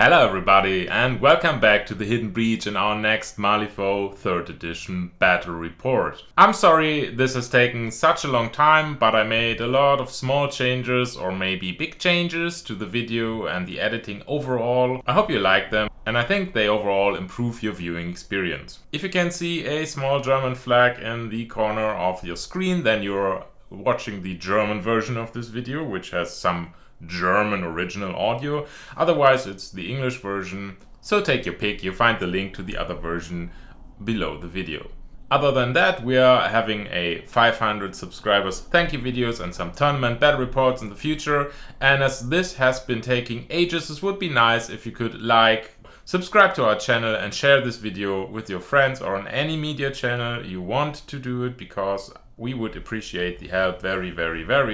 Hello everybody and welcome back to the Hidden Breach in our next Malifaux 3rd edition battle report. I'm sorry this has taken such a long time, but I made a lot of small changes or maybe big changes to the video and the editing overall. I hope you like them and I think they overall improve your viewing experience. If you can see a small German flag in the corner of your screen, then you're watching the German version of this video, which has some German original audio. Otherwise it's the English version, so take your pick. You find the link to the other version below the video. Other than that, we are having a 500 subscribers thank you videos and some tournament battle reports in the future, and as this has been taking ages, it would be nice if you could subscribe to our channel and share this video with your friends or on any media channel you want to do it, because we would appreciate the help very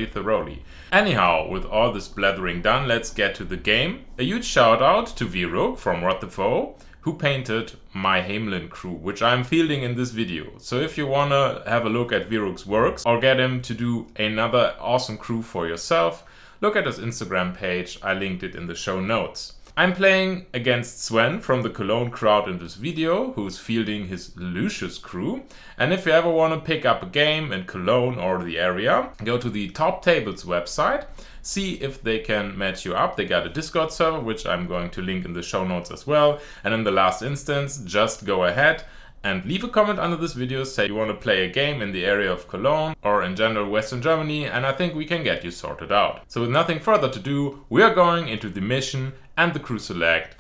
thoroughly. Anyhow, with all this blathering done, let's get to the game. A huge shout out to Viruk from What the Foe, who painted my Hamelin crew, which I'm fielding in this video. So if you wanna have a look at Viruk's works or get him to do another awesome crew for yourself, look at his Instagram page, I linked it in the show notes. I'm playing against Sven from the Cologne crowd in this video, who's fielding his Lucius crew. And if you ever want to pick up a game in Cologne or the area, go to the TopTables website, see if they can match you up. They got a Discord server, which I'm going to link in the show notes as well. And in the last instance, just go ahead and leave a comment under this video, say you want to play a game in the area of Cologne or in general Western Germany, and I think we can get you sorted out. So with nothing further to do, we are going into the mission and the crew select.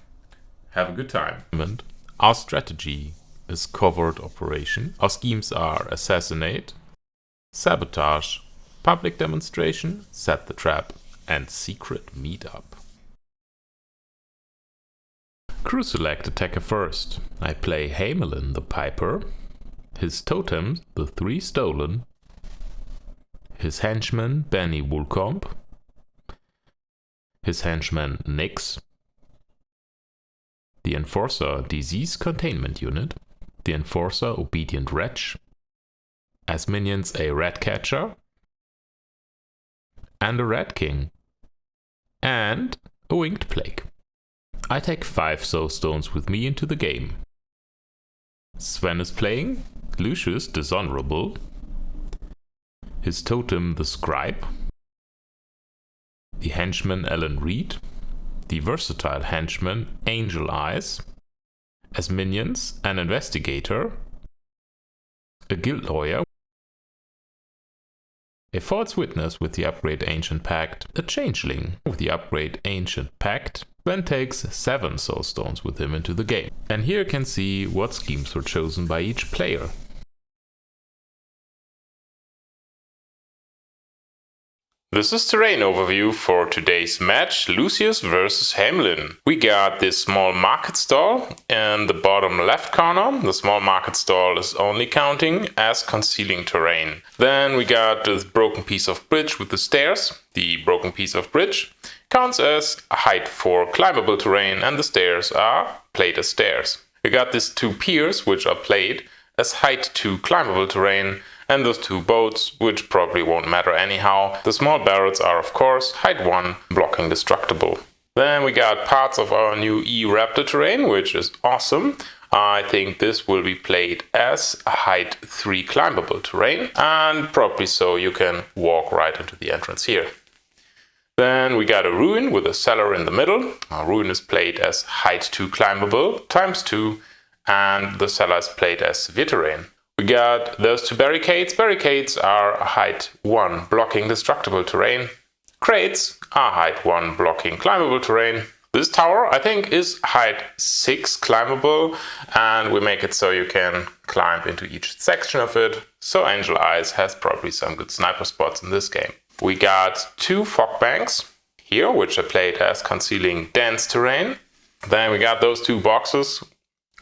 Have a good time. Our strategy is covert operation. Our schemes are Assassinate, Sabotage, Public Demonstration, Set the Trap, and Secret Meetup. Crew select attacker first. I play Hamelin the Piper, his totems the 3 Stolen, his henchman Benny Woolcomb, his henchman Nix, the Enforcer Disease Containment Unit, the Enforcer Obedient Wretch, as minions a Ratcatcher, and a Rat King, and a Winged Plague. I take 5 soul stones with me into the game. Sven is playing Lucius Dishonorable, his totem the Scribe, the henchman Alan Reed, the versatile henchman Angel Eyes, as minions an Investigator, a Guild Lawyer, a False Witness with the upgrade Ancient Pact, a Changeling with the upgrade Ancient Pact. Sven takes 7 soul stones with him into the game. And here you can see what schemes were chosen by each player. This is terrain overview for today's match, Lucius versus Hamelin. We got this small market stall in the bottom left corner. The small market stall is only counting as concealing terrain. Then we got this broken piece of bridge with the stairs. The broken piece of bridge counts as height for climbable terrain, and the stairs are played as stairs. We got these 2 piers, which are played as height to climbable terrain, and those 2 boats, which probably won't matter anyhow. The small barrels are of course height 1, blocking destructible. Then we got parts of our new E-Raptor terrain, which is awesome. I think this will be played as a height 3 climbable terrain, and probably so you can walk right into the entrance here. Then we got a ruin with a cellar in the middle. Our ruin is played as height 2 climbable times 2, and the cellar is played as severe terrain. We got those 2 barricades. Barricades are height 1 blocking destructible terrain. Crates are height 1 blocking climbable terrain. This tower I think is height 6 climbable, and we make it so you can climb into each section of it. So Angel Eyes has probably some good sniper spots in this game. We got 2 fog banks here, which are played as concealing dense terrain. Then we got those 2 boxes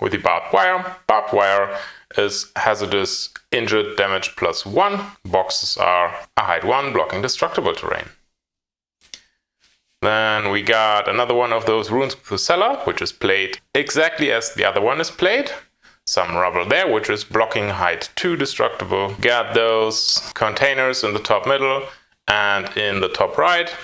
with the barbed wire. Barbed wire is hazardous injured damage +1. Boxes are a height 1 blocking destructible terrain. Then we got another one of those ruins with the cellar, which is played exactly as the other one is played. Some rubble there, which is blocking height 2 destructible. Got those containers in the top middle and in the top right.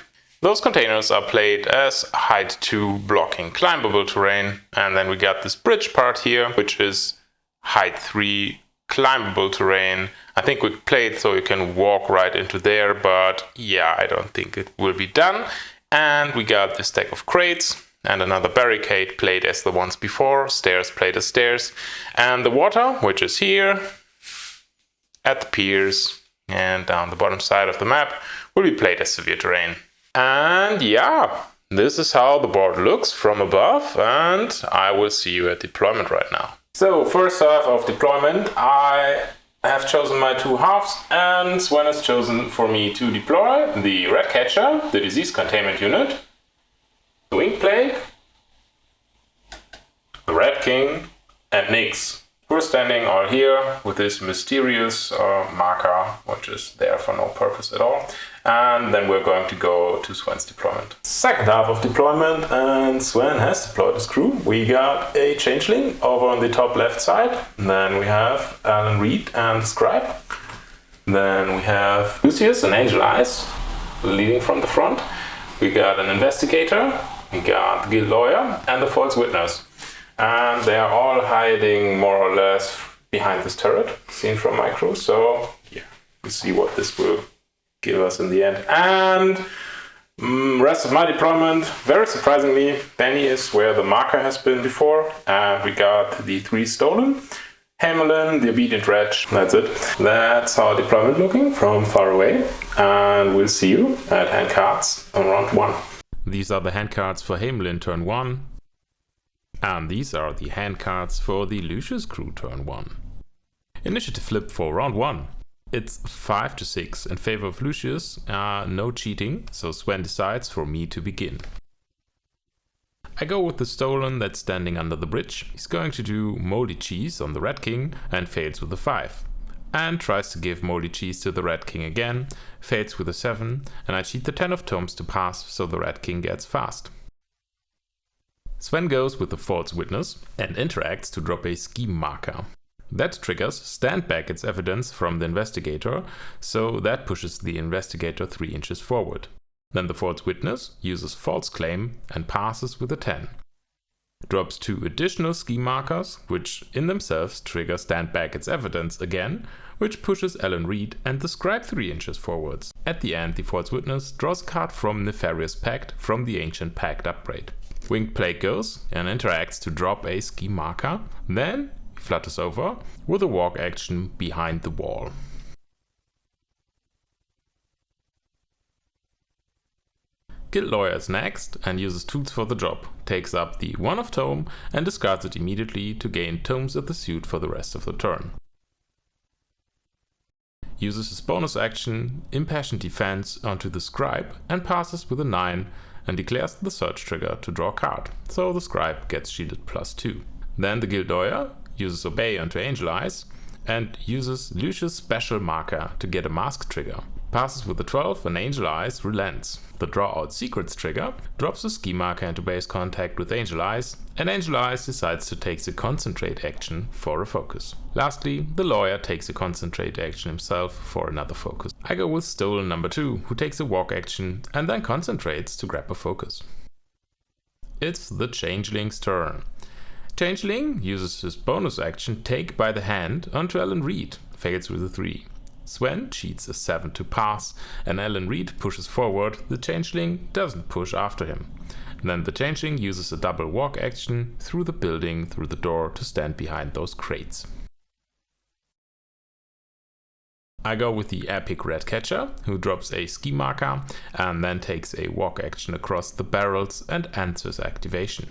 Those containers are played as height 2 blocking climbable terrain, and then we got this bridge part here, which is height 3 climbable terrain. I think we played so you can walk right into there, but yeah, I don't think it will be done. And we got this stack of crates and another barricade played as the ones before, stairs played as stairs, and the water, which is here at the piers and down the bottom side of the map, will be played as severe terrain. And yeah, this is how the board looks from above, and I will see you at deployment right now. So first half of deployment, I have chosen my two halves, and Sven has chosen for me to deploy the Red Catcher, the Disease Containment Unit, the Winged Plague, the Red King, and Nyx. We're standing all here with this mysterious marker, which is there for no purpose at all. And then we're going to go to Sven's deployment. Second half of deployment, and Sven has deployed his crew. We got a Changeling over on the top left side. Then we have Alan Reed and Scribe. Then we have Lucius and Angel Eyes leading from the front. We got an Investigator, we got the Guild Lawyer, and the False Witness. And they are all hiding more or less behind this turret, seen from my crew. So yeah, we'll see what this will give us in the end. And rest of my deployment, very surprisingly, Benny is where the marker has been before. And we got the 3 stolen. Hamelin, the Obedient Wretch, that's it. That's our deployment looking from far away. And we'll see you at hand cards on round 1. These are the hand cards for Hamelin turn 1. And these are the hand cards for the Lucius crew turn 1. Initiative flip for round 1. It's 5-6 in favor of Lucius, no cheating, so Sven decides for me to begin. I go with the stolen that's standing under the bridge. He's going to do Moldy Cheese on the Red King and fails with a 5. And tries to give Moldy Cheese to the Red King again, fails with a 7, and I cheat the 10 of Tomes to pass so the Red King gets fast. Sven goes with the False Witness and interacts to drop a scheme marker. That triggers stand back its evidence from the Investigator, so that pushes the Investigator 3 inches forward. Then the False Witness uses False Claim and passes with a 10. Drops 2 additional scheme markers, which in themselves trigger stand back its evidence again, which pushes Alan Reed and the Scribe 3 inches forwards. At the end, the False Witness draws a card from Nefarious Pact from the Ancient Pact upgrade. Winged Plague goes and interacts to drop a scheme marker, then he flutters over with a walk action behind the wall. Guild Lawyer is next and uses tools for the job, takes up the 1 of Tome and discards it immediately to gain Tomes of the suit for the rest of the turn. Uses his bonus action, Impassioned Defense, onto the Scribe and passes with a 9 and declares the search trigger to draw a card, so the Scribe gets shielded +2. Then the Guild Lawyer uses Obey onto Angel Eyes and uses Lucius' special marker to get a mask trigger. Passes with a 12 and Angel Eyes relents. The Draw Out Secrets trigger drops a scheme marker into base contact with Angel Eyes, and Angel Eyes decides to take the Concentrate action for a focus. Lastly, the Lawyer takes a Concentrate action himself for another focus. I go with Stolen number 2, who takes a walk action and then concentrates to grab a focus. It's the Changeling's turn. Changeling uses his bonus action Take by the Hand onto Alan Reed, fails with a 3. Sven cheats a 7 to pass, and Alan Reed pushes forward. The Changeling doesn't push after him. Then the Changeling uses a double walk action through the building, through the door, to stand behind those crates. I go with the Epic Red Catcher, who drops a scheme marker and then takes a walk action across the barrels and ends his activation.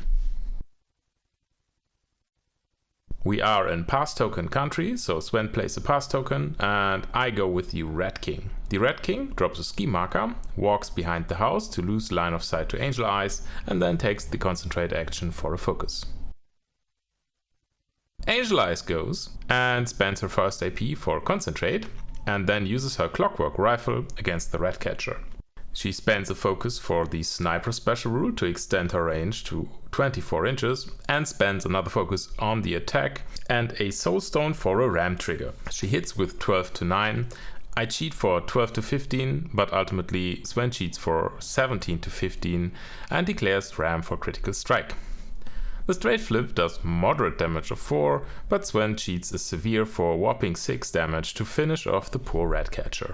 We are in pass token country, so Sven plays a pass token, and I go with the Red King. The Red King drops a scheme marker, walks behind the house to lose line of sight to Angel Eyes, and then takes the Concentrate action for a focus. Angel Eyes goes and spends her first AP for Concentrate, and then uses her Clockwork Rifle against the Red Catcher. She spends a focus for the Sniper special rule to extend her range to 24 inches and spends another focus on the attack and a Soulstone for a ram trigger. She hits with 12 to 9. I cheat for 12 to 15, but ultimately Sven cheats for 17 to 15 and declares ram for critical strike. The straight flip does moderate damage of 4, but Sven cheats a severe for a whopping 6 damage to finish off the poor rat catcher.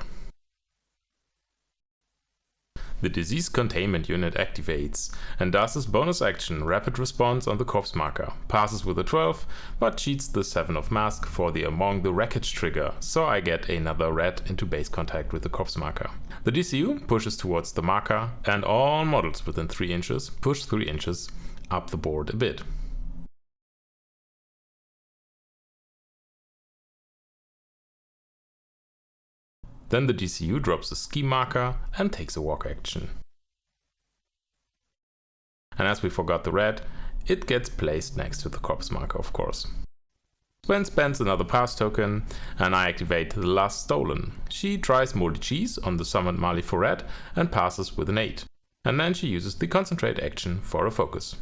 The disease containment unit activates and does his bonus action rapid response on the corpse marker, passes with a 12, but cheats the 7 of mask for the among the wreckage trigger, so I get another rat into base contact with the corpse marker. The DCU pushes towards the marker and all models within 3 inches push 3 inches up the board a bit. Then the DCU drops a ski marker and takes a walk action. And as we forgot the red, it gets placed next to the corpse marker, of course. Sven spends another pass token and I activate the last stolen. She tries moldy cheese on the summoned Malifaux red and passes with an 8. And then she uses the concentrate action for a focus.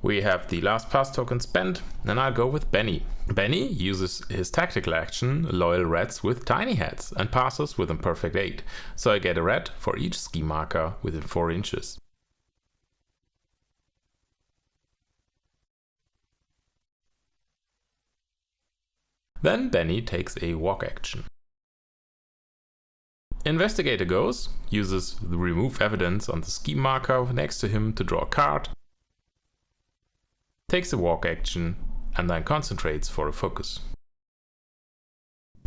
We have the last pass token spent, and I'll go with Benny. Benny uses his tactical action, Loyal Rats with Tiny Heads, and passes with a perfect 8, so I get a rat for each ski marker within 4 inches. Then Benny takes a walk action. Investigator goes, uses the remove evidence on the ski marker next to him to draw a card, takes a walk action, and then concentrates for a focus.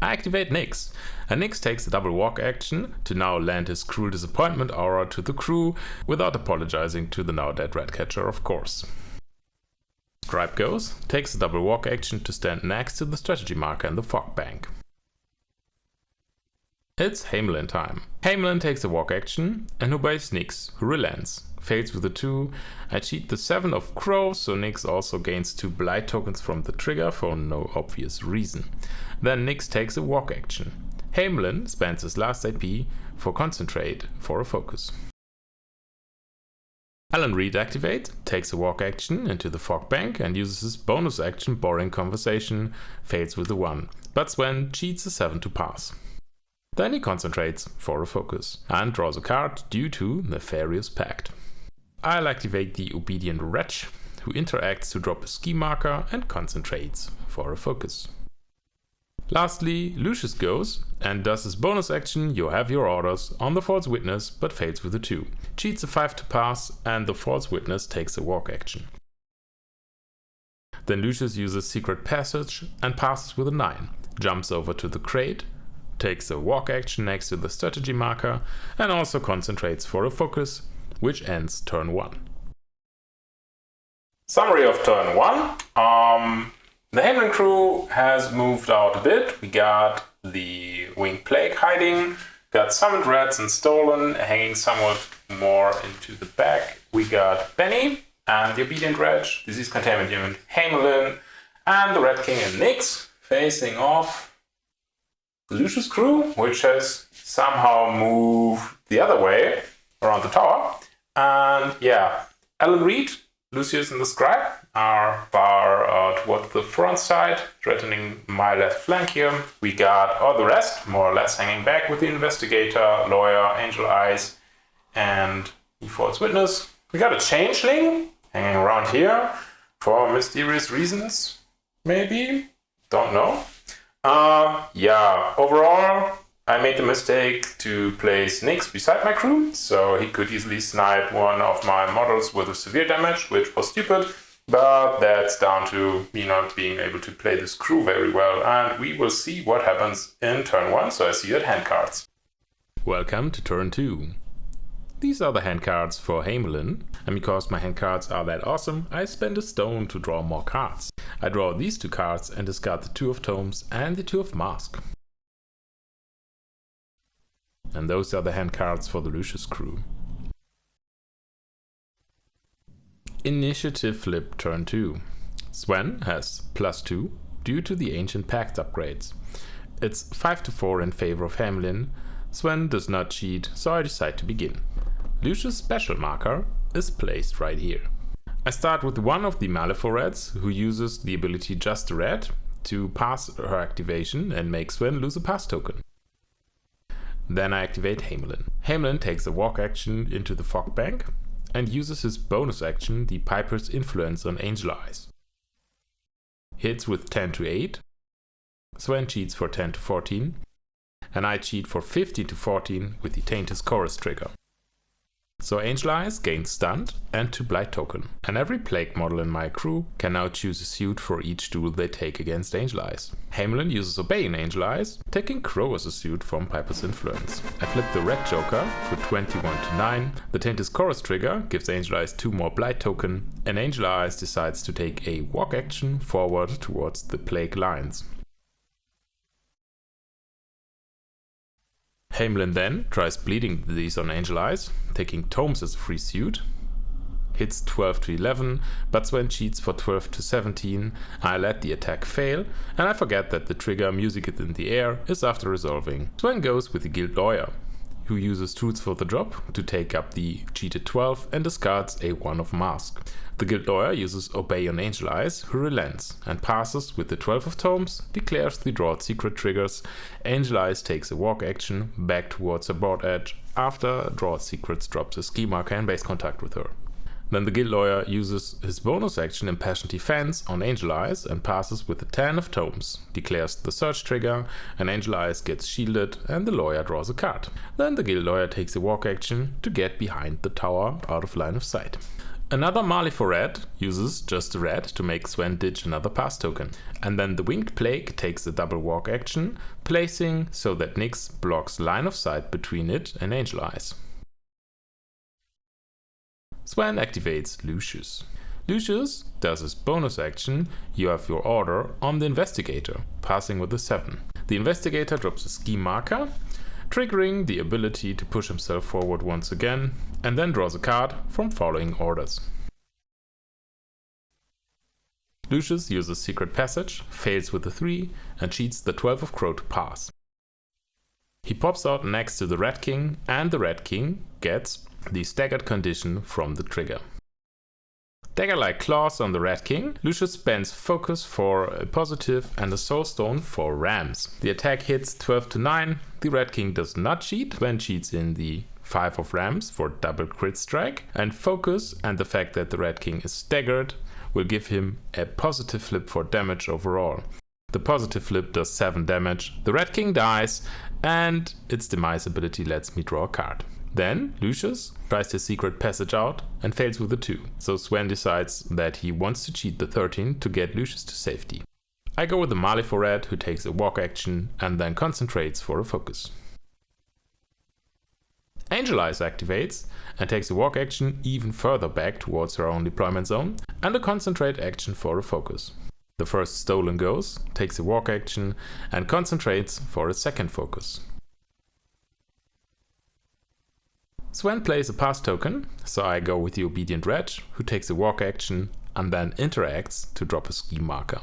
I activate Nyx, and Nyx takes a double walk action to now land his Cruel Disappointment aura to the crew without apologizing to the now dead ratcatcher, of course. Scribe goes, takes a double walk action to stand next to the strategy marker in the fog bank. It's Hamelin time. Hamelin takes a walk action and obeys Nyx, who relents. Fails with a 2. I cheat the 7 of crows, so Nyx also gains 2 blight tokens from the trigger for no obvious reason. Then Nyx takes a walk action. Hamelin spends his last AP for concentrate for a focus. Alan Reed activates, takes a walk action into the fog bank and uses his bonus action boring conversation, fails with a 1, but Sven cheats a 7 to pass. Then he concentrates for a focus and draws a card due to Nefarious Pact. I'll activate the Obedient Wretch, who interacts to drop a ski marker and concentrates for a focus. Lastly, Lucius goes and does his bonus action You Have Your Orders on the False Witness but fails with a 2. Cheats a 5 to pass and the False Witness takes a walk action. Then Lucius uses Secret Passage and passes with a 9, jumps over to the crate, takes a walk action next to the strategy marker and also concentrates for a focus, which ends turn 1. Summary of turn 1. The Hamelin crew has moved out a bit. We got the Winged Plague hiding, got summoned rats and stolen, hanging somewhat more into the back. We got Benny and the Obedient Wretch, Disease Containment Unit, Hamelin, and the Red King and Nyx facing off the Lucius crew, which has somehow moved the other way around the tower. And yeah, Alan Reed, Lucius and the Scribe are far toward the front side, threatening my left flank here. We got all the rest, more or less hanging back with the Investigator, Lawyer, Angel Eyes, and the False Witness. We got a Changeling hanging around here for mysterious reasons, maybe? Don't know. Yeah, overall, I made the mistake to place Nyx beside my crew, so he could easily snipe one of my models with a severe damage, which was stupid, but that's down to me not being able to play this crew very well, and we will see what happens in turn 1, so I see you at hand cards. Welcome to turn 2. These are the hand cards for Hamelin, and because my hand cards are that awesome, I spend a stone to draw more cards. I draw these 2 cards and discard the 2 of Tomes and the 2 of Mask. And those are the hand cards for the Lucius crew. Initiative flip turn 2. Sven has +2 due to the Ancient Pact upgrades. It's 5 to 4 in favor of Hamelin. Sven does not cheat, so I decide to begin. Lucius' special marker is placed right here. I start with one of the Malifaux rats, who uses the ability Just a Rat, to pass her activation and make Sven lose a pass token. Then I activate Hamelin. Hamelin takes a walk action into the fog bank and uses his bonus action, the Piper's Influence on Angel Eyes. Hits with 10 to 8. Sven cheats for 10 to 14. And I cheat for 15 to 14 with the Tainted Chorus trigger. So Angel Eyes gains Stunned and 2 Blight token. And every Plague model in my crew can now choose a suit for each duel they take against Angel Eyes. Hamelin uses Obey in Angel Eyes, taking Crow as a suit from Piper's Influence. I flip the Red Joker for 21 to 9. The Tainted Chorus trigger gives Angel Eyes 2 more Blight token, and Angel Eyes decides to take a walk action forward towards the Plague lines. Hamelin then tries Bleeding Disease on Angel Eyes, taking Tomes as a free suit. Hits 12 to 11, but Sven cheats for 12 to 17. I let the attack fail, and I forget that the trigger Music It in the Air is after resolving. Sven goes with the Guild Lawyer, who uses Truths for the drop to take up the cheated 12 and discards a 1 of Mask. The Guild Lawyer uses Obey on Angel Eyes, who relents, and passes with the 12 of Tomes, declares the Drawed Secret triggers. Angel Eyes takes a walk action back towards her board edge after Drawed Secrets drops a ski marker in base contact with her. Then the Guild Lawyer uses his bonus action Impassioned Defense on Angel Eyes and passes with the 10 of Tomes, declares the Search trigger, and Angel Eyes gets shielded and the Lawyer draws a card. Then the Guild Lawyer takes a walk action to get behind the tower out of line of sight. Another Malifaux Red uses just a red to make Sven ditch another pass token. And then the Winged Plague takes a double walk action, placing so that Nyx blocks line of sight between it and Angel Eyes. Sven activates Lucius. Lucius does his bonus action, You Have Your Order, on the Investigator, passing with a 7. The Investigator drops a ski marker, triggering the ability to push himself forward once again, and then draws a card from Following Orders. Lucius uses Secret Passage, fails with a 3, and cheats the 12 of Crow to pass. He pops out next to the Red King, and the Red King gets the Staggered condition from the trigger. Dagger-like claws on the Red King. Lucius spends Focus for a positive and a Soul Stone for Rams. The attack hits 12 to 9. The Red King does not cheat. Sven cheats in the 5 of Rams for double crit strike. And Focus and the fact that the Red King is staggered will give him a positive flip for damage overall. The positive flip does 7 damage. The Red King dies, and its demise ability lets me draw a card. Then Lucius tries his Secret Passage out and fails with a 2, so Sven decides that he wants to cheat the 13 to get Lucius to safety. I go with the Malifaux Red, who takes a walk action and then concentrates for a focus. Angel Eyes activates and takes a walk action even further back towards her own deployment zone and a concentrate action for a focus. The first Stolen goes, takes a walk action and concentrates for a second focus. Sven plays a pass token, so I go with the Obedient Wretch, who takes a walk action and then interacts to drop a ski marker.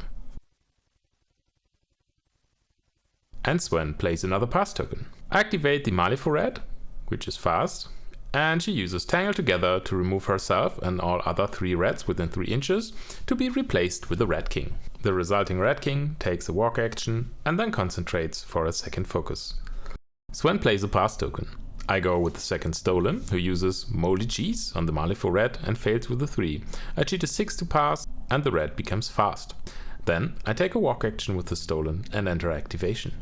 And Sven plays another pass token. I activate the Malifaux Red, which is fast, and she uses Tangle Together to remove herself and all other 3 reds within 3 inches to be replaced with the Red King. The resulting Red King takes a walk action and then concentrates for a second focus. Sven plays a pass token. I go with the second Stolen, who uses Moldy Cheese on the Malifaux Red and fails with a 3. I cheat a 6 to pass, and the red becomes fast. Then I take a walk action with the Stolen and enter activation.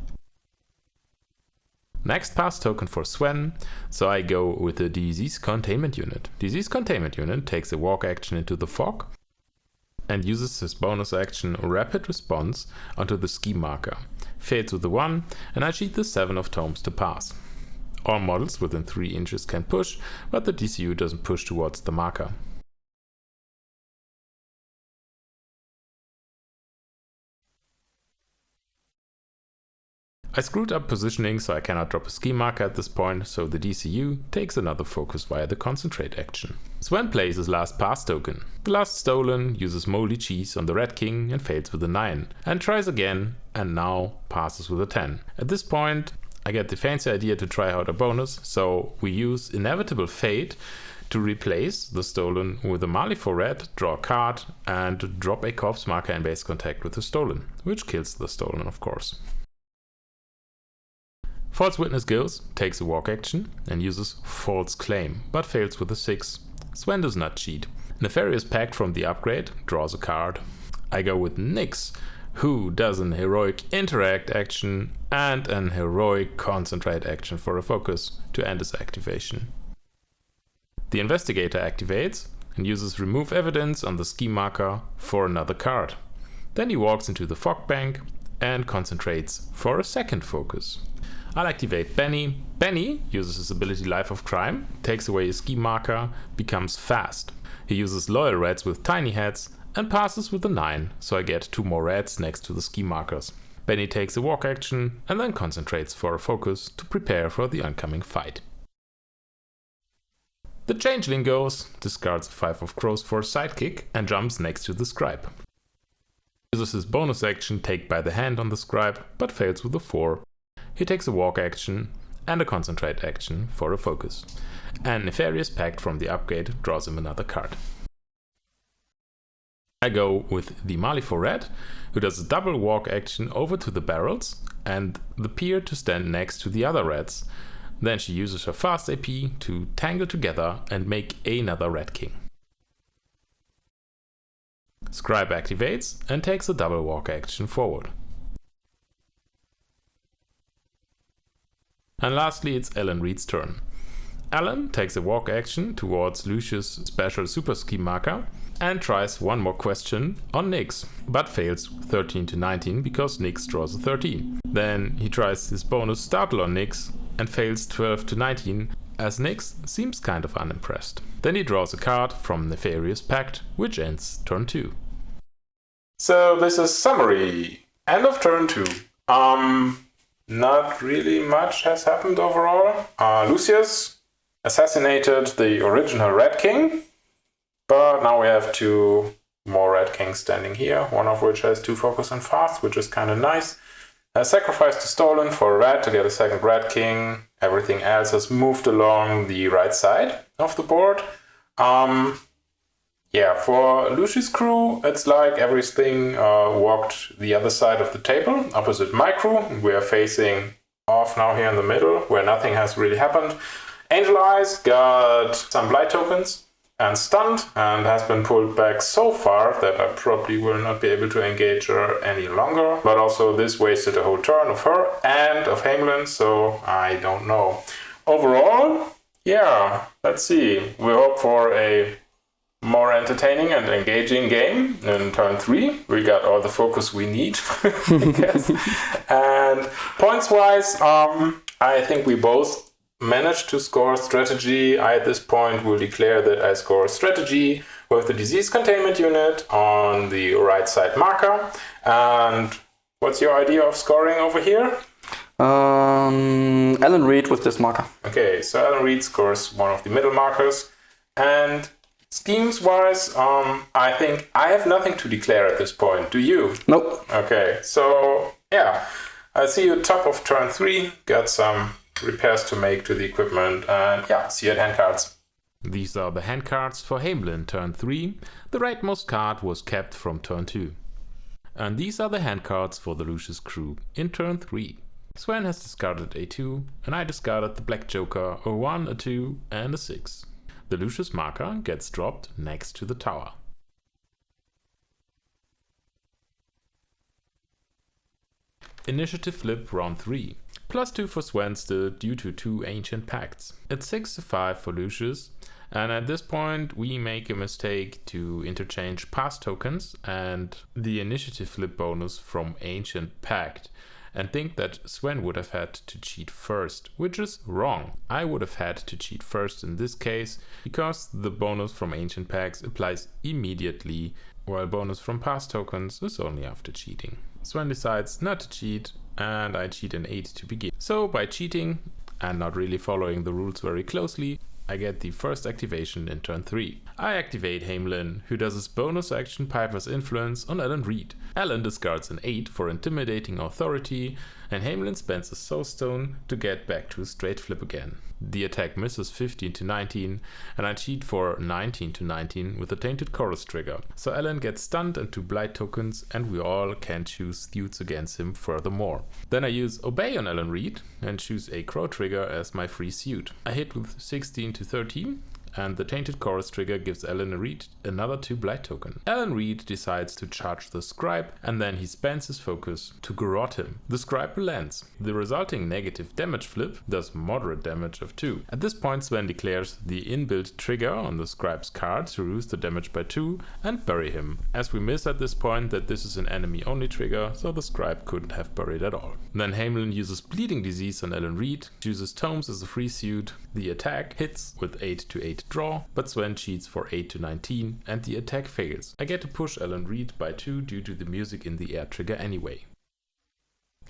Next pass token for Sven, so I go with the Disease Containment Unit. Disease Containment Unit takes a walk action into the fog and uses his bonus action Rapid Response onto the ski marker. Fails with a 1, and I cheat the 7 of Tomes to pass. All models within 3 inches can push, but the DCU doesn't push towards the marker. I screwed up positioning, so I cannot drop a ski marker at this point, so the DCU takes another focus via the Concentrate action. Sven plays his last pass token. The last Stolen uses Moldy Cheese on the Red King and fails with a 9, and tries again, and now passes with a 10. At this point, I get the fancy idea to try out a bonus, so we use Inevitable Fate To replace the stolen with a Malifaux red, draw a card and drop a corpse marker in base contact with the stolen, which kills the stolen, of course. False Witness goes, takes a walk action and uses False Claim, but fails with a 6. Sven does not cheat. Nefarious Pact from the upgrade draws a card. I go with Nyx, who does an heroic interact action and an heroic concentrate action for a focus to end his activation. The Investigator activates and uses Remove Evidence on the scheme marker for another card. Then he walks into the Fog Bank and concentrates for a second focus. I'll activate Benny. Benny uses his ability Life of Crime, takes away his scheme marker, becomes fast. He uses Loyal Reds with tiny heads and passes with a 9, so I get 2 more reds next to the scheme markers. Benny takes a walk action and then concentrates for a focus to prepare for the oncoming fight. The Changeling goes, discards a 5 of Crows for a sidekick and jumps next to the Scribe. Uses his bonus action Take by the Hand on the Scribe, but fails with a 4. He takes a walk action and a concentrate action for a focus. And Nefarious Pact from the upgrade draws him another card. I go with the Malifaux red, who does a double walk action over to the barrels and the pier to stand next to the other reds. Then she uses her fast AP to tangle together and make another Red King. Scribe activates and takes a double walk action forward. And lastly, it's Alan Reed's turn. Alan takes a walk action towards Lucius' special super scheme marker and tries one more question on Nyx, but fails 13 to 19 because Nyx draws a 13. Then he tries his bonus Startle on Nyx and fails 12 to 19 as Nyx seems kind of unimpressed. Then he draws a card from Nefarious Pact, which ends turn 2. So this is summary. End of turn 2. Not really much has happened overall. Lucius assassinated the original Red King, but now we have 2 more Red Kings standing here, one of which has 2 focus and fast, which is kind of nice. Sacrificed the stolen for a red to get a second Red King. Everything else has moved along the right side of the board. Yeah, for Lucius' crew, it's like everything walked the other side of the table, opposite my crew. We are facing off now here in the middle, where nothing has really happened. Angel Eyes got some blight tokens and stunned, and has been pulled back so far that I probably will not be able to engage her any longer. But also this wasted a whole turn of her and of Hamelin, so I don't know. Overall, yeah, let's see. We hope for a more entertaining and engaging game in turn 3. We got all the focus we need, I guess. And points-wise, I think we both managed to score strategy. I, at this point, will declare that I score strategy with the disease containment unit on the right side marker. And what's your idea of scoring over here? Alan Reed with this marker. Okay, so Alan Reed scores one of the middle markers. And schemes-wise, I think I have nothing to declare at this point. Do you? Nope. Okay, so yeah, I see you top of turn 3. Got some repairs to make to the equipment, and yeah, see you at hand cards. These are the hand cards for Hamelin turn 3. The rightmost card was kept from turn 2. And these are the hand cards for the Lucius crew in turn 3. Sven has discarded a 2, and I discarded the Black Joker, a 1, a 2, and a 6. The Lucius marker gets dropped next to the tower. Initiative flip round 3. +2 for Sven still due to 2 ancient pacts. It's 6 to 5 for Lucius, and at this point we make a mistake to interchange pass tokens and the initiative flip bonus from ancient pact, and think that Sven would have had to cheat first, which is wrong. I would have had to cheat first in this case, because the bonus from Ancient Pacts applies immediately, while bonus from past tokens is only after cheating. Sven decides not to cheat, and I cheat an 8 to begin. So by cheating, and not really following the rules very closely, I get the first activation in turn 3. I activate Hamelin, who does his bonus action Piper's Influence on Alan Reed. Alan discards an 8 for Intimidating Authority and Hamelin spends a soul stone to get back to a straight flip again. The attack misses 15 to 19, and I cheat for 19 to 19 with a Tainted Chorus trigger. So Alan gets stunned and 2 blight tokens, and we all can choose suits against him furthermore. Then I use Obey on Alan Reed and choose a Crow trigger as my free suit. I hit with 16 to 13. And the Tainted Chorus trigger gives Alan Reed another 2 blight token. Alan Reed decides to charge the Scribe, and then he spends his focus to garrote him. The Scribe relents. The resulting negative damage flip does moderate damage of 2. At this point Sven declares the inbuilt trigger on the Scribe's card to reduce the damage by 2 and bury him. As we miss at this point that this is an enemy only trigger, so the Scribe couldn't have buried at all. Then Hamelin uses Bleeding Disease on Alan Reed, chooses Tomes as a free suit. The attack hits with 8 to 8 draw, but Sven cheats for 8 to 19 and the attack fails. I get to push Alan Reed by 2 due to the music in the air trigger anyway.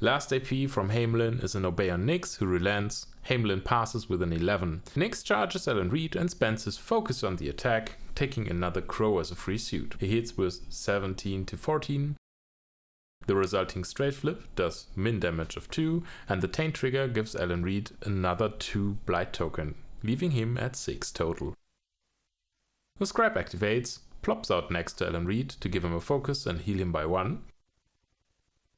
Last AP from Hamelin is an Obey on Nyx, who relents. Hamelin passes with an 11. Nyx charges Alan Reed and spends his focus on the attack, taking another Crow as a free suit. He hits with 17 to 14. The resulting straight flip does min damage of 2, and the Taint trigger gives Alan Reed another 2 blight token, leaving him at 6 total. The Scribe activates, plops out next to Alan Reed to give him a focus and heal him by 1.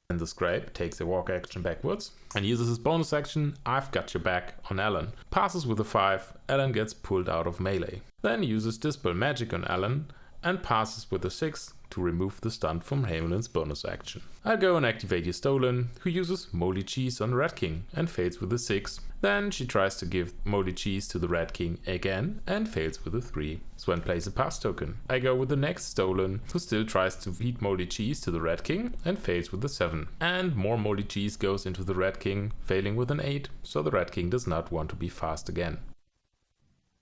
And the Scribe takes a walk action backwards and uses his bonus action, I've got your back, on Alan. Passes with a 5, Alan gets pulled out of melee. Then uses Dispel Magic on Alan and passes with a 6 to remove the stun from Hamelin's bonus action. I'll go and activate your Stolen, who uses Moldy Cheese on Red King and fails with a 6. Then she tries to give Moldy Cheese to the Red King again and fails with a 3. Sven plays a pass token. I go with the next Stolen, who still tries to feed Moldy Cheese to the Red King and fails with a 7. And more Moldy Cheese goes into the Red King, failing with an 8, so the Red King does not want to be fast again.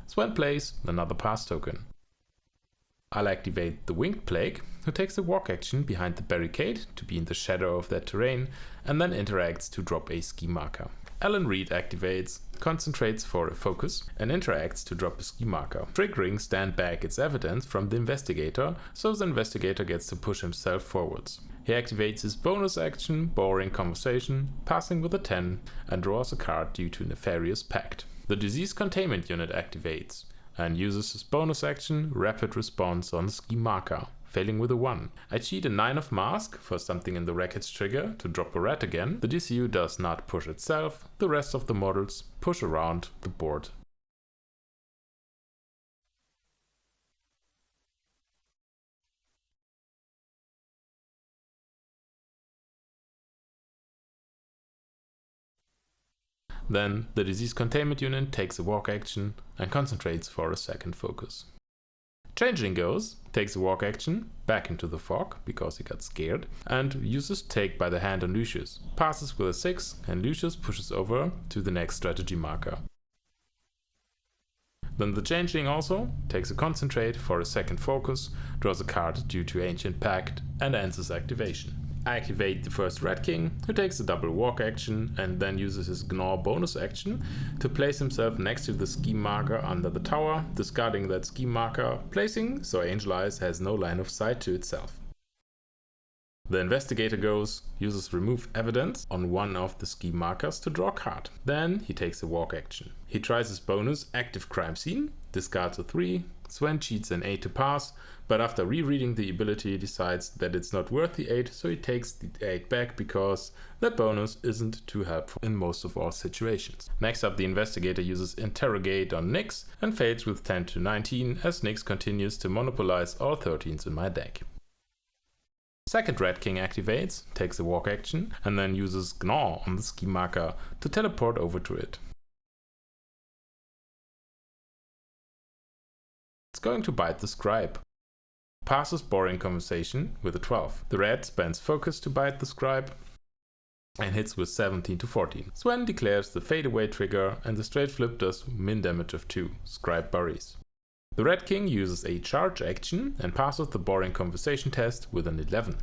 Sven plays another pass token. I'll activate the Winged Plague, who takes a walk action behind the barricade to be in the shadow of that terrain, and then interacts to drop a ski marker. Alan Reed activates, concentrates for a focus, and interacts to drop a ski marker, triggering Stand Back its evidence from the Investigator, so the Investigator gets to push himself forwards. He activates his bonus action, Boring Conversation, passing with a 10, and draws a card due to Nefarious Pact. The Disease Containment unit activates, and uses his bonus action, Rapid Response on Ski Marker, failing with a 1. I cheat a 9 of Mask for something in the Wreckage trigger to drop a rat again. The DCU does not push itself, the rest of the models push around the board. Then the Disease Containment unit takes a walk action and concentrates for a second focus. Changeling goes, takes a walk action, back into the fog because he got scared, and uses Take by the Hand on Lucius. Passes with a 6 and Lucius pushes over to the next strategy marker. Then the Changeling also takes a Concentrate for a second focus, draws a card due to Ancient Pact, and ends his activation. I activate the first Red King, who takes a double walk action and then uses his Gnaw bonus action to place himself next to the ski marker under the tower, discarding that ski marker, placing so Angel Eyes has no line of sight to itself. The Investigator goes, uses Remove Evidence on one of the ski markers to draw a card. Then he takes a walk action. He tries his bonus Active Crime Scene, discards a 3, Sven cheats an 8 to pass, but after rereading the ability decides that it's not worth the 8, so he takes the 8 back because that bonus isn't too helpful in most of our situations. Next up, the Investigator uses Interrogate on Nyx and fails with 10 to 19 as Nyx continues to monopolize all 13s in my deck. Second Red King activates, takes a walk action, and then uses Gnaw on the ski marker to teleport over to it. It's going to bite the Scribe. Passes Boring Conversation with a 12. The Red spends Focus to bite the Scribe and hits with 17 to 14. Sven declares the Fade Away trigger and the straight flip does min damage of 2. Scribe buries. The Red King uses a charge action and passes the Boring Conversation test with an 11.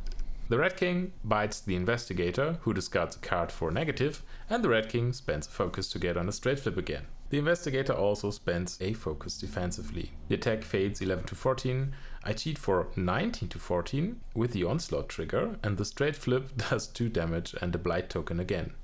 The Red King bites the Investigator, who discards a card for negative, and the Red King spends a focus to get on a straight flip again. The Investigator also spends a focus defensively. The attack fades 11 to 14. I cheat for 19 to 14 with the Onslaught trigger, and the straight flip does 2 damage and a blight token again.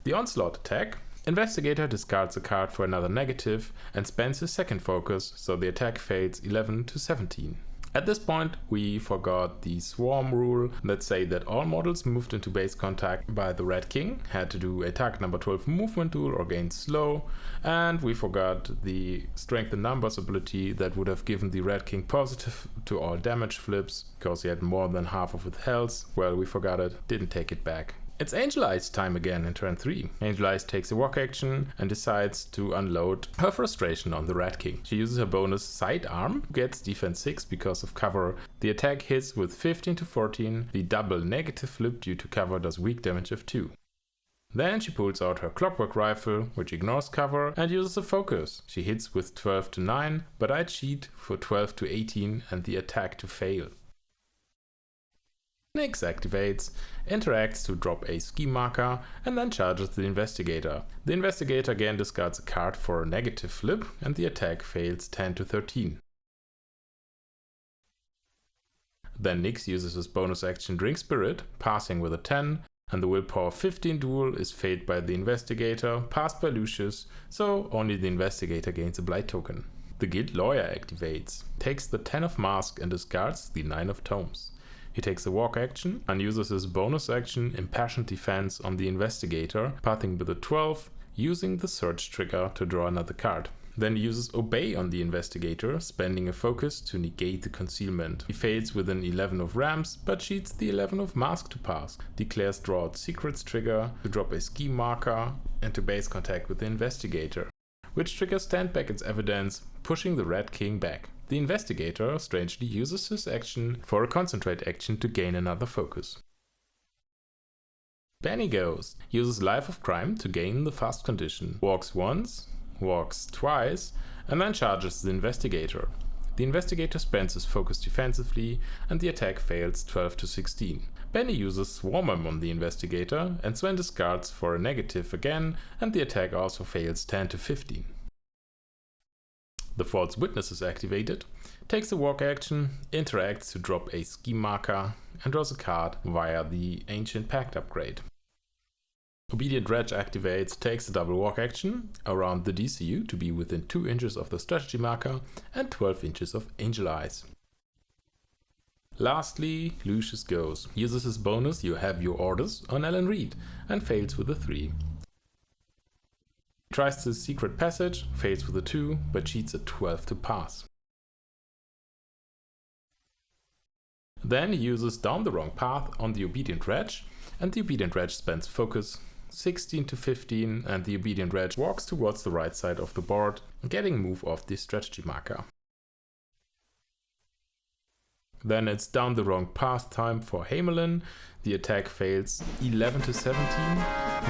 The onslaught attack. Investigator discards a card for another negative and spends his second focus, so the attack fails 11 to 17. At this point, we forgot the swarm rule that say that all models moved into base contact by the Red King had to do a target number 12 movement tool or gain slow, and we forgot the strength in numbers ability that would have given the Red King positive to all damage flips because he had more than half of his health. Well, we forgot it, didn't take it back. It's Angel Eyes time again in turn 3. Angel Eyes takes a walk action and decides to unload her frustration on the Rat King. She uses her bonus Sidearm, gets defense 6 because of cover. The attack hits with 15 to 14. The double negative flip due to cover does weak damage of 2. Then she pulls out her Clockwork Rifle, which ignores cover, and uses a focus. She hits with 12 to 9, but I cheat for 12 to 18 and the attack to fail. Nyx activates, interacts to drop a ski marker, and then charges the Investigator. The Investigator again discards a card for a negative flip, and the attack fails 10 to 13. Then Nyx uses his bonus action Drink Spirit, passing with a 10, and the Willpower 15 duel is failed by the Investigator, passed by Lucius, so only the Investigator gains a Blight token. The Guild Lawyer activates, takes the 10 of Mask and discards the 9 of Tomes. He takes a walk action and uses his bonus action Impassioned Defense on the Investigator, pathing with a 12, using the search trigger to draw another card. Then he uses Obey on the Investigator, spending a focus to negate the concealment. He fails with an 11 of Rams, but cheats the 11 of Mask to pass. Declares Draw Out Secrets trigger to drop a ski marker into base contact with the Investigator, which triggers Stand Back its evidence, pushing the Red King back. The Investigator strangely uses his action for a concentrate action to gain another focus. Benny goes, uses Life of Crime to gain the fast condition, walks once, walks twice, and then charges the Investigator. The Investigator spends his focus defensively, and the attack fails 12 to 16. Benny uses Swarm on the Investigator, and Sven discards for a negative again, and the attack also fails 10 to 15. The False Witness is activated, takes a walk action, interacts to drop a ski marker, and draws a card via the Ancient Pact upgrade. Obedient Dredge activates, takes a double walk action around the DCU to be within 2 inches of the strategy marker and 12 inches of Angel Eyes. Lastly, Lucius goes, uses his bonus You Have Your Orders on Alan Reed and fails with a 3. Tries the secret passage, fails with a 2, but cheats a 12 to pass. Then he uses Down the Wrong Path on the Obedient Dredge, and the Obedient Dredge spends focus 16 to 15, and the Obedient Dredge walks towards the right side of the board, getting move off the strategy marker. Then it's Down the Wrong Path time for Hamelin. The attack fails 11 to 17,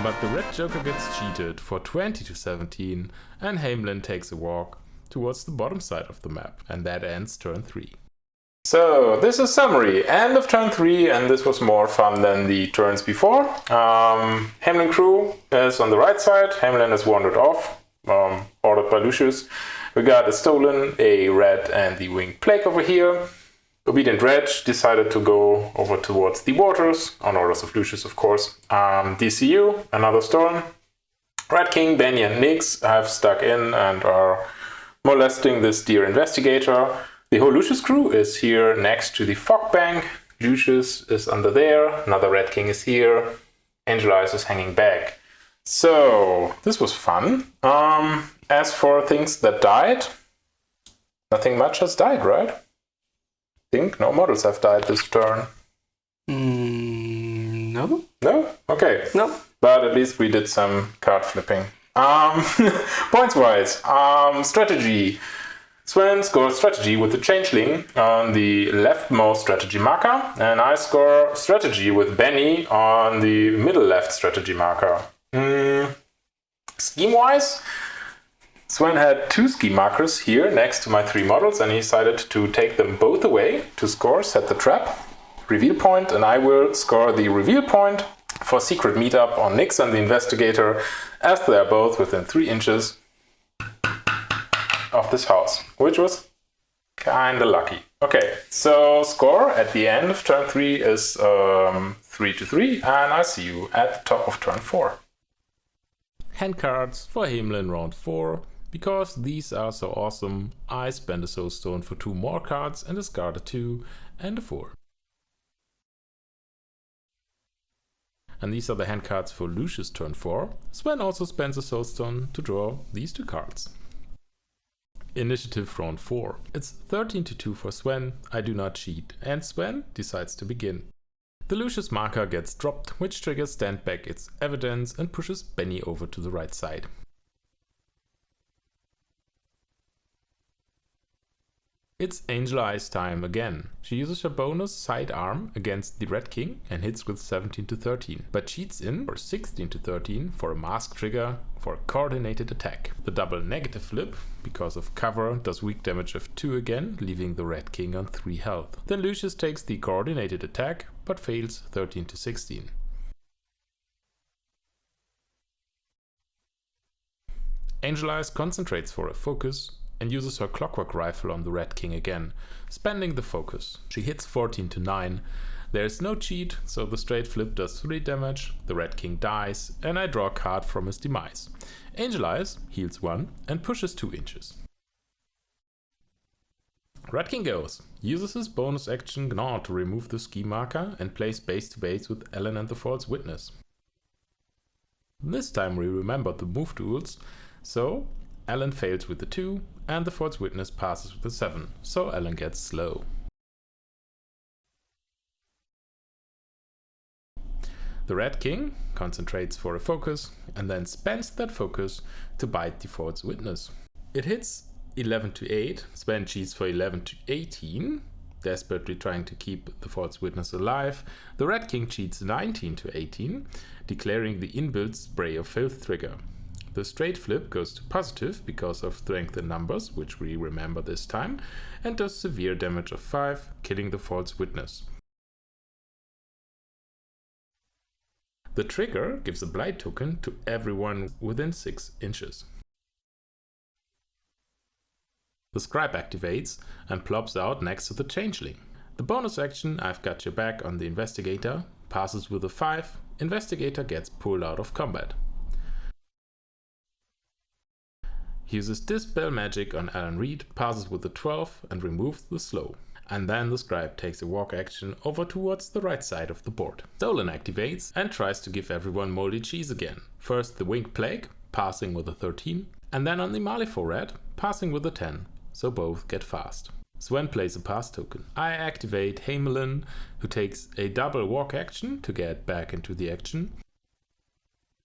but the red Joker gets cheated for 20 to 17, and Hamelin takes a walk towards the bottom side of the map, and that ends turn 3. So this is summary, end of turn 3, and this was more fun than the turns before. Hamelin crew is on the right side, Hamelin is wandered off, ordered by Lucius. We got a Stolen, a Red, and the Winged Plague over here. Obedient Dredge decided to go over towards the waters, on orders of Lucius of course. DCU, another storm. Red King, Benny and Nyx have stuck in and are molesting this dear Investigator. The whole Lucius crew is here next to the Fog Bank. Lucius is under there, another Red King is here. Angel Eyes is hanging back. So, this was fun. As for things that died, nothing much has died, right? I think no models have died this turn. No. No? Okay. No. But at least we did some card flipping. Points-wise, strategy. Sven scores strategy with the Changeling on the leftmost strategy marker, and I score strategy with Benny on the middle left strategy marker. Scheme-wise, Sven had 2 ski markers here next to my 3 models, and he decided to take them both away to score, set the trap, reveal point, and I will score the reveal point for secret meetup on Nyx and the Investigator, as they are both within 3 inches of this house, which was kinda lucky. Okay, so score at the end of turn 3 is 3 to 3, and I see you at the top of turn 4. Hand cards for Hamelin round 4. Because these are so awesome, I spend a soul stone for 2 more cards and discard a 2 and a 4. And these are the hand cards for Lucius turn 4. Sven also spends a soul stone to draw these 2 cards. Initiative round 4. It's 13-2 for Sven, I do not cheat, and Sven decides to begin. The Lucius marker gets dropped, which triggers stand back its evidence and pushes Benny over to the right side. It's Angel Eyes time again. She uses her bonus sidearm against the Red King and hits with 17-13, but cheats in for 16-13 for a mask trigger for a coordinated attack. The double negative flip, because of cover, does weak damage of 2 again, leaving the Red King on 3 health. Then Lucius takes the coordinated attack, but fails 13-16. Angel Eyes concentrates for a focus and uses her clockwork rifle on the Red King again, spending the focus. She hits 14-9. There is no cheat, so the straight flip does 3 damage, the Red King dies, and I draw a card from his demise. Angel Eyes heals 1 and pushes 2 inches. Red King goes, uses his bonus action Gnaw to remove the ski marker and plays base to base with Ellen and the False Witness. This time we remembered the move tools, so Ellen fails with the 2 and the False Witness passes with the 7, so Ellen gets slow. The Red King concentrates for a focus and then spends that focus to bite the False Witness. It hits 11-8, Sven cheats for 11-18, desperately trying to keep the False Witness alive. The Red King cheats 19-18, declaring the inbuilt Spray of Filth trigger. The straight flip goes to positive because of strength in numbers, which we remember this time, and does severe damage of 5, killing the False Witness. The trigger gives a blight token to everyone within 6 inches. The scribe activates and plops out next to the changeling. The bonus action I've got your back on the investigator passes with a 5, investigator gets pulled out of combat. He uses Dispel Magic on Alan Reed, passes with a 12 and removes the slow. And then the scribe takes a walk action over towards the right side of the board. Stolen activates and tries to give everyone moldy cheese again. First the Winged Plague, passing with a 13, and then on the Malifaux Red, passing with a 10, so both get fast. Sven plays a pass token. I activate Hamelin, who takes a double walk action to get back into the action,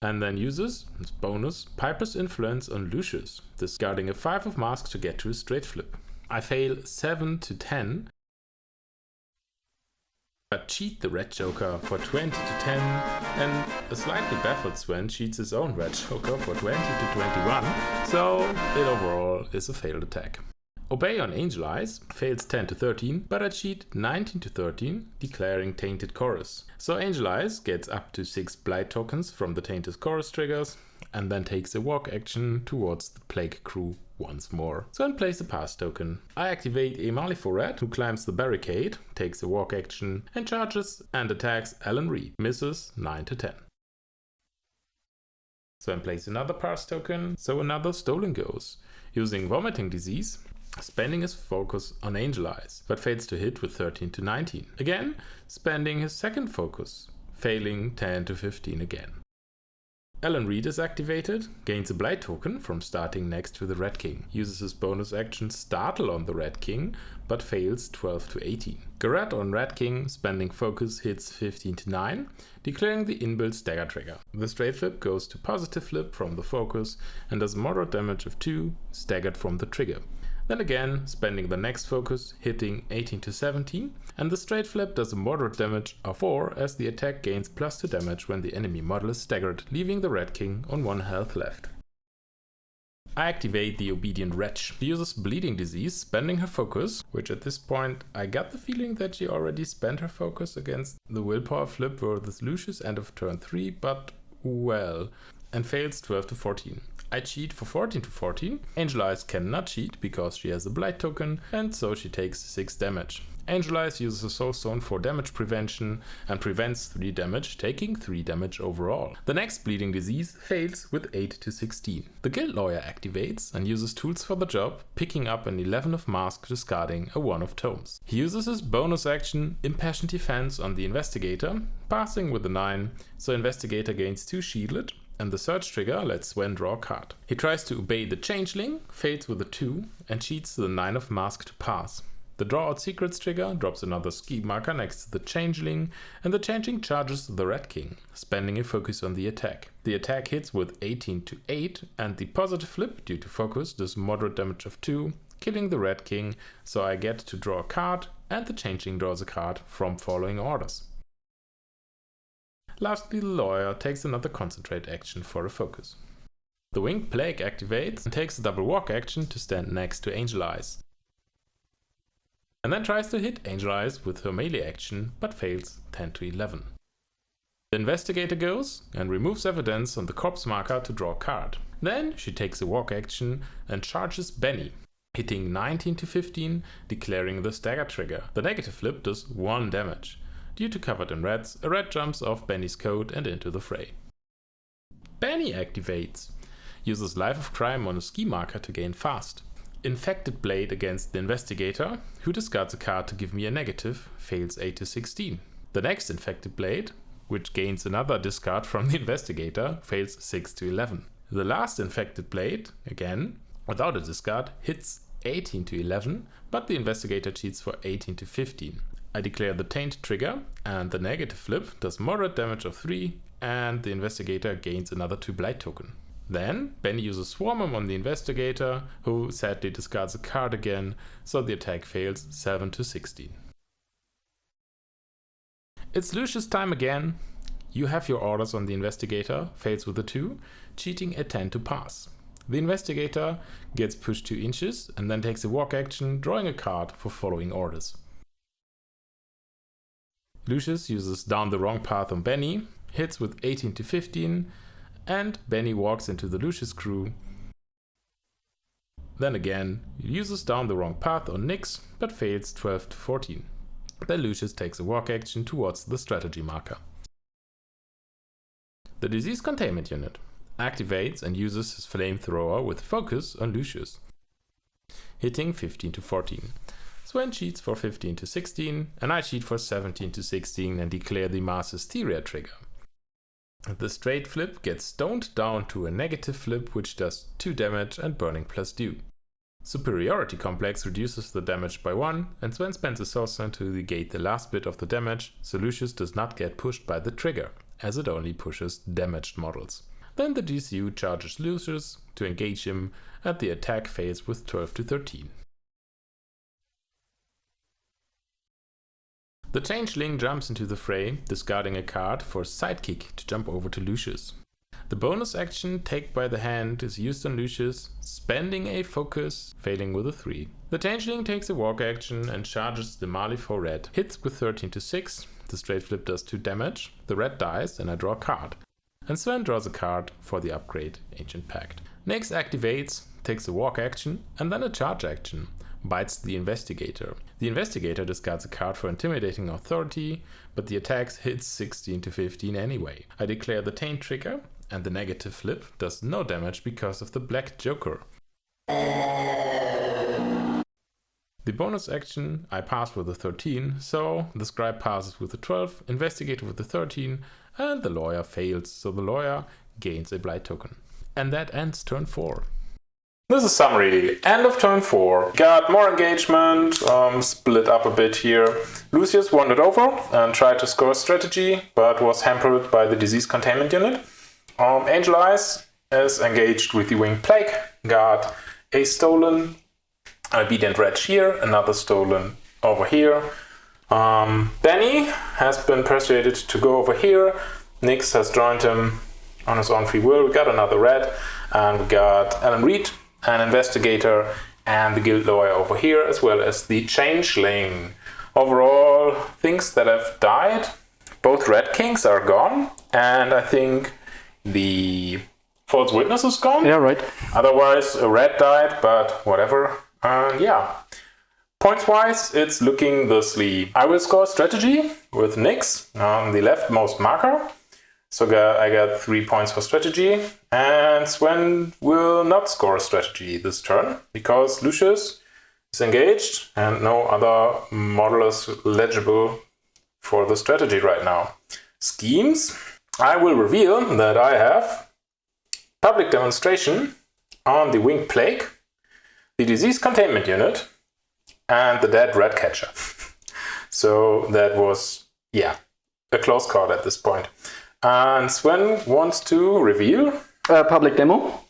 and then uses, as bonus, Piper's Influence on Lucius, discarding a 5 of mask to get to a straight flip. I fail 7-10, but cheat the Red Joker for 20-10, and a slightly baffled Sven cheats his own Red Joker for 20-21, so it overall is a failed attack. Obey on Angel Eyes fails 10-13, but I cheat 19-13, declaring Tainted Chorus. So Angel Eyes gets up to 6 Blight tokens from the Tainted Chorus triggers, and then takes a walk action towards the Plague Crew once more. Sven plays a pass token. I activate a Malifaux Red, who climbs the barricade, takes a walk action, and charges and attacks Alan Reed. Misses 9-10. Sven plays another pass token, so another Stolen goes. Using Vomiting Disease, spending his focus on Angel Eyes, but fails to hit with 13-19. Again, spending his second focus, failing 10-15 again. Alan Reed is activated, gains a Blight token from starting next to the Red King, uses his bonus action Startle on the Red King, but fails 12-18. Garrett on Red King, spending focus, hits 15-9, declaring the inbuilt stagger trigger. The straight flip goes to positive flip from the focus and does moderate damage of 2, staggered from the trigger. Then again, spending the next focus, hitting 18-17, and the straight flip does a moderate damage of 4 as the attack gains +2 damage when the enemy model is staggered, leaving the Red King on 1 health left. I activate the Obedient Wretch. She uses Bleeding Disease, spending her focus, which at this point I got the feeling that she already spent her focus against the Willpower flip versus Lucius end of turn 3, but well, and fails 12-14. I cheat for 14-14. Angel Eyes cannot cheat because she has a Blight token, and so she takes 6 damage. Angel Eyes uses a Soul Stone for damage prevention and prevents 3 damage, taking 3 damage overall. The next Bleeding Disease fails with 8 to 16. The Guild Lawyer activates and uses tools for the job, picking up an 11 of Mask, discarding a 1 of Tomes. He uses his bonus action Impassioned Defense on the Investigator, passing with a 9, so Investigator gains 2 shielded, and the search trigger lets Sven draw a card. He tries to obey the Changeling, fails with a 2, and cheats the 9 of Mask to pass. The Draw Out Secrets trigger drops another ski marker next to the Changeling, and the Changeling charges the Red King, spending a focus on the attack. The attack hits with 18 to 8, and the positive flip, due to focus, does moderate damage of 2, killing the Red King, so I get to draw a card, and the Changeling draws a card from following orders. Lastly, the Lawyer takes another Concentrate action for a focus. The Winged Plague activates and takes a double walk action to stand next to Angel Eyes, and then tries to hit Angel Eyes with her melee action, but fails 10 to 11. The Investigator goes and removes evidence on the corpse marker to draw a card. Then she takes a walk action and charges Benny, hitting 19 to 15, declaring the stagger trigger. The negative flip does 1 damage. Due to Covered in Reds, a red jumps off Benny's coat and into the fray. Benny activates, uses Life of Crime on a ski marker to gain fast. Infected Blade against the Investigator, who discards a card to give me a negative, fails 8 to 16. The next Infected Blade, which gains another discard from the Investigator, fails 6 to 11. The last Infected Blade, again, without a discard, hits 18 to 11, but the Investigator cheats for 18 to 15. I declare the Taint trigger, and the negative flip does moderate damage of 3, and the Investigator gains another 2 Blight token. Then Benny uses Swarm on the Investigator, who sadly discards a card again, so the attack fails 7 to 16. It's Lucius time again. You have your orders on the Investigator, fails with a 2, cheating a 10 to pass. The Investigator gets pushed 2 inches and then takes a walk action, drawing a card for following orders. Lucius uses Down the Wrong Path on Benny, hits with 18 to 15, and Benny walks into the Lucius crew. Then again, uses Down the Wrong Path on Nyx, but fails 12 to 14. Then Lucius takes a walk action towards the strategy marker. The Disease Containment Unit activates and uses his Flamethrower with focus on Lucius, hitting 15 to 14. Sven cheats for 15 to 16, and I cheat for 17 to 16 and declare the Mars Hysteria trigger. The straight flip gets stoned down to a negative flip, which does 2 damage and burning plus dew. Superiority Complex reduces the damage by 1, and Sven spends a Soul Stone to negate the last bit of the damage, so Lucius does not get pushed by the trigger, as it only pushes damaged models. Then the DCU charges Lucius to engage him, and the attack fails with 12 to 13. The Changeling jumps into the fray, discarding a card for Sidekick to jump over to Lucius. The bonus action, Take by the Hand, is used on Lucius, spending a focus, failing with a 3. The Changeling takes a walk action and charges the Malifaux Red, hits with 13 to 6, the straight flip does 2 damage, the red dies and I draw a card. And Sven draws a card for the upgrade Ancient Pact. Nyx activates, takes a walk action and then a charge action. Bites the Investigator. The Investigator discards a card for Intimidating Authority, but the attack hits 16 to 15 anyway. I declare the Taint trigger, and the negative flip does no damage because of the Black Joker. The bonus action, I pass with a 13, so the Scribe passes with a 12, Investigator with a 13, and the Lawyer fails, so the Lawyer gains a Blight token. And that ends turn 4. This is summary. End of turn 4. Got more engagement, split up a bit here. Lucius wandered over and tried to score strategy, but was hampered by the Disease Containment Unit. Angel Eyes is engaged with the Winged Plague. Got a stolen Obedient Wretch here, another stolen over here. Benny has been persuaded to go over here. Nyx has joined him on his own free will. We got another red, and we got Alan Reed, an Investigator, and the Guild Lawyer over here, as well as the Changeling. Overall, things that have died. Both Red Kings are gone, and I think the False Witness is gone. Yeah, right. Otherwise, a red died, but whatever. Yeah. Points-wise, it's looking thusly. I will score strategy with Nyx on the leftmost marker. So I got 3 points for strategy. And Sven will not score strategy this turn because Lucius is engaged and no other model is legible for the strategy right now. Schemes. I will reveal that I have public demonstration on the winged plague, the disease containment unit, and the dead rat catcher. So that was, a close call at this point. And Sven wants to reveal a public demo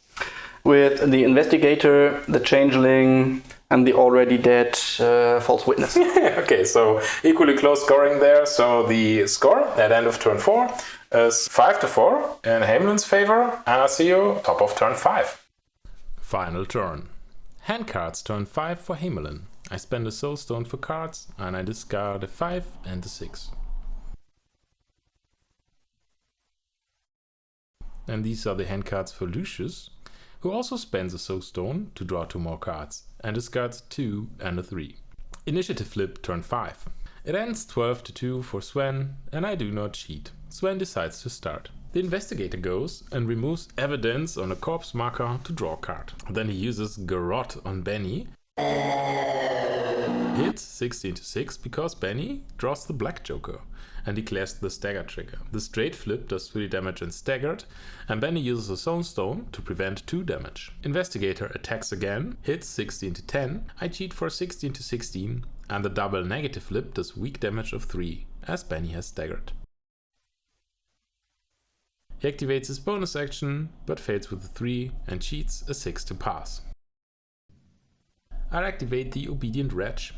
with the investigator, the changeling, and the already dead false witness. Okay, so equally close scoring there. So the score at end of turn 4 is 5-4 in Hamelin's favor, and I see you top of turn 5. Final turn. Hand cards turn 5 for Hamelin. I spend a soul stone for cards, and I discard a 5 and a 6. And these are the hand cards for Lucius, who also spends a soul stone to draw 2 more cards, and discards a 2 and a 3. Initiative flip turn 5. It ends 12-2 for Sven, and I do not cheat. Sven decides to start. The investigator goes and removes evidence on a corpse marker to draw a card. Then he uses Garrote on Benny. Hits 16-6 because Benny draws the black joker and declares the stagger trigger. The straight flip does 3 damage and staggered, and Benny uses a soul stone to prevent 2 damage. Investigator attacks again, hits 16-10. I cheat for 16-16, and the double negative flip does weak damage of 3, as Benny has staggered. He activates his bonus action, but fails with a 3 and cheats a 6 to pass. I activate the Obedient Wretch,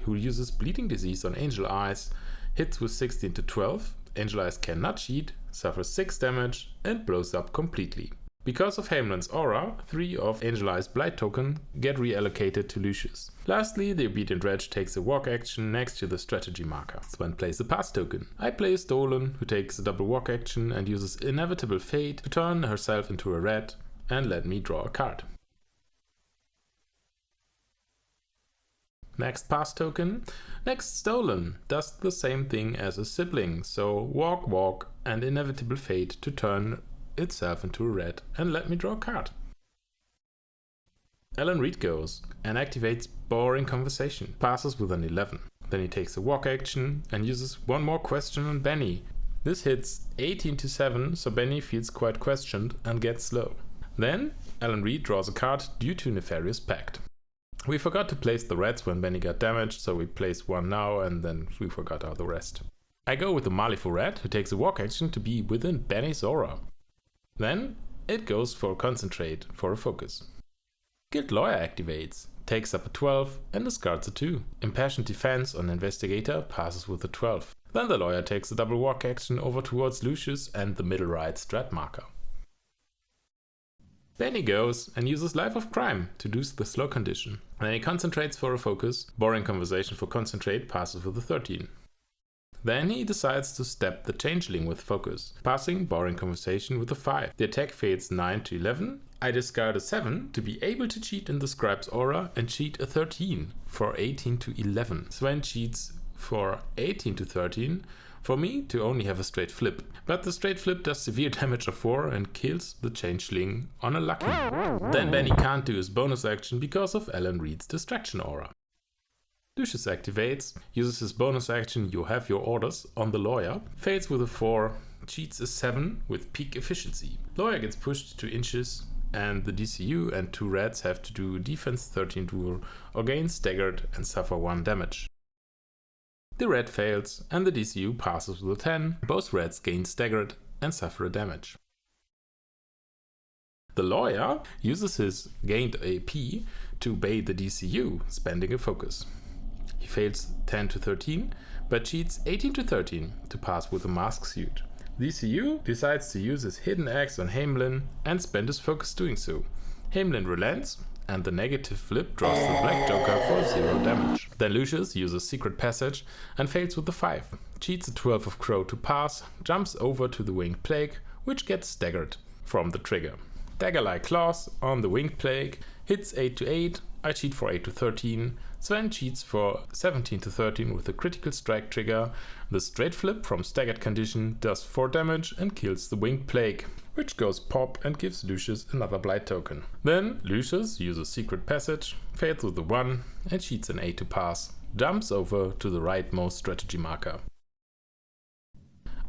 who uses Bleeding Disease on Angel Eyes, hits with 16-12, Angel Eyes cannot cheat, suffers 6 damage, and blows up completely. Because of Hamelin's aura, 3 of Angel Eyes Blight token get reallocated to Lucius. Lastly, the Obedient Wretch takes a walk action next to the strategy marker. Sven plays a pass token. I play a Stolen, who takes a double walk action and uses Inevitable Fate to turn herself into a rat and let me draw a card. Next pass token. Next Stolen does the same thing as a sibling, so walk, and Inevitable Fate to turn itself into a rat and let me draw a card. Alan Reed goes and activates Boring Conversation, passes with an 11. Then he takes a walk action and uses one more question on Benny. This hits 18-7, so Benny feels quite questioned and gets slow. Then Alan Reed draws a card due to Nefarious Pact. We forgot to place the rats when Benny got damaged, so we place one now and then we forgot all the rest. I go with the Malifaux rat, who takes a walk action to be within Benny's aura. Then it goes for Concentrate for a focus. Guild Lawyer activates, takes up a 12 and discards a 2. Impassioned Defense on Investigator passes with a 12. Then the Lawyer takes a double walk action over towards Lucius and the middle right strat marker. Benny goes and uses Life of Crime to do the slow condition. Then he concentrates for a focus. Boring Conversation for Concentrate passes with a 13. Then he decides to step the Changeling with focus, passing Boring Conversation with a 5. The attack fails 9-11. I discard a 7 to be able to cheat in the Scribe's aura and cheat a 13 for 18-11. Sven cheats for 18-13. For me to only have a straight flip, but the straight flip does severe damage of 4 and kills the Changeling on a lucky. Then Benny can't do his bonus action because of Alan Reed's Distraction aura. Lucius activates, uses his bonus action You Have Your Orders on the Lawyer, fails with a 4, cheats a 7 with peak efficiency. Lawyer gets pushed 2 inches and the DCU and 2 rats have to do defense 13 rule or gain staggered and suffer 1 damage. The rat fails and the DCU passes with a 10, both rats gain staggered and suffer a damage. The Lawyer uses his gained AP to bait the DCU, spending a focus. He fails 10-13, but cheats 18-13 to pass with a mask suit. DCU decides to use his hidden axe on Hamelin and spend his focus doing so. Hamelin relents, and the negative flip draws the black joker for 0 damage. Then Lucius uses Secret Passage and fails with a 5. Cheats a 12 of Crow to pass, jumps over to the Winged Plague, which gets staggered from the trigger. Dagger-like Claws on the Winged Plague hits 8-8 I cheat for 8 to 13. Sven cheats for 17 to 13 with a critical strike trigger. The straight flip from staggered condition does 4 damage and kills the winged plague, which goes pop and gives Lucius another blight token. Then Lucius uses secret passage, fails with the 1 and cheats an 8 to pass. Jumps over to the rightmost strategy marker.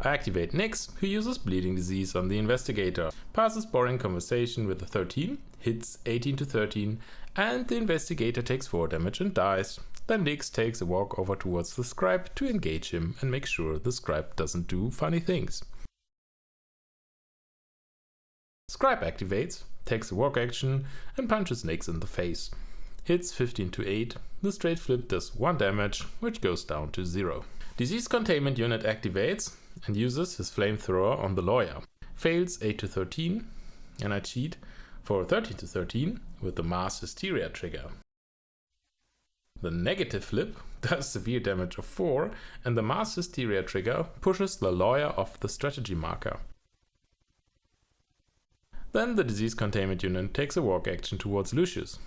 I activate Nyx, who uses Bleeding Disease on the Investigator. Passes Boring Conversation with a 13, hits 18 to 13, and the Investigator takes 4 damage and dies. Then Nyx takes a walk over towards the Scribe to engage him and make sure the Scribe doesn't do funny things. Scribe activates, takes a walk action, and punches Nyx in the face. Hits 15 to 8, the straight flip does 1 damage, which goes down to 0. Disease Containment Unit activates and uses his flamethrower on the lawyer. Fails 8 to 13, and I cheat for 13 to 13 with the Mass Hysteria trigger. The negative flip does severe damage of 4, and the Mass Hysteria trigger pushes the lawyer off the strategy marker. Then the Disease Containment Unit takes a walk action towards Lucius.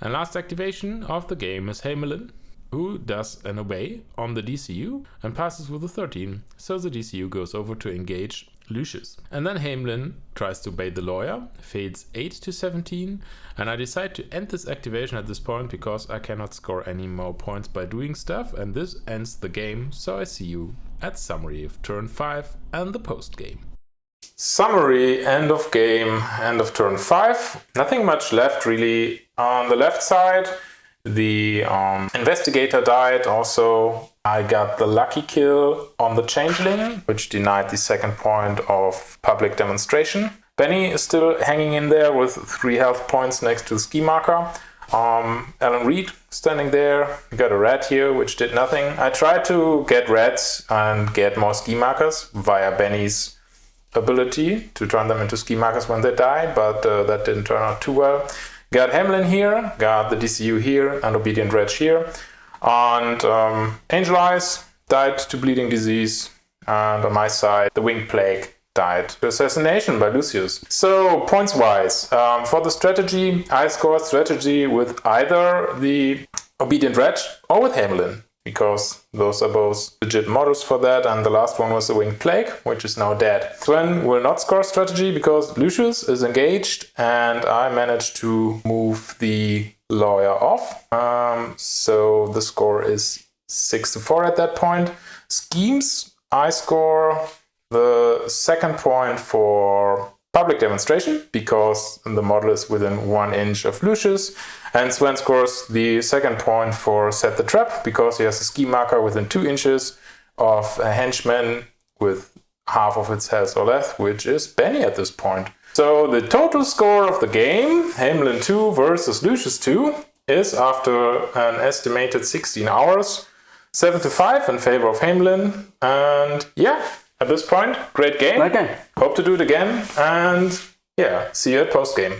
And last activation of the game is Hamelin, who does an obey on the DCU and passes with a 13, so the DCU goes over to engage Lucius. And then Hamelin tries to obey the lawyer, fails 8 to 17, and I decide to end this activation at this point because I cannot score any more points by doing stuff, and this ends the game, so I see you at summary of turn 5 and the post game. Summary, end of game, end of turn 5. Nothing much left really. On the left side, the Investigator died. Also, I got the lucky kill on the Changeling, which denied the second point of public demonstration. Benny is still hanging in there with 3 health points next to the ski marker. Alan Reed standing there. We got a rat here, which did nothing. I tried to get rats and get more ski markers via Benny's ability to turn them into ski markers when they die, but that didn't turn out too well. Got Hamelin here, got the DCU here, and Obedient Wretch here. And Angel Eyes died to Bleeding Disease, and on my side, the Winged Plague died to Assassination by Lucius. So, points-wise, for the strategy, I scored strategy with either the Obedient Wretch or with Hamelin, because those are both legit models for that, and the last one was the Winged Plague, which is now dead. Sven will not score strategy because Lucius is engaged, and I managed to move the lawyer off. So the score is 6 to 4 at that point. Schemes, I score the second point for public demonstration because the model is within 1 inch of Lucius, and Sven scores the second point for set the trap because he has a ski marker within 2 inches of a henchman with half of its health or less, which is Benny at this point. So the total score of the game, Hamelin 2 versus Lucius 2, is after an estimated 16 hours, 7 to 5 in favor of Hamelin. And yeah, at this point, great game. Okay. Hope to do it again, and yeah, see you at post game.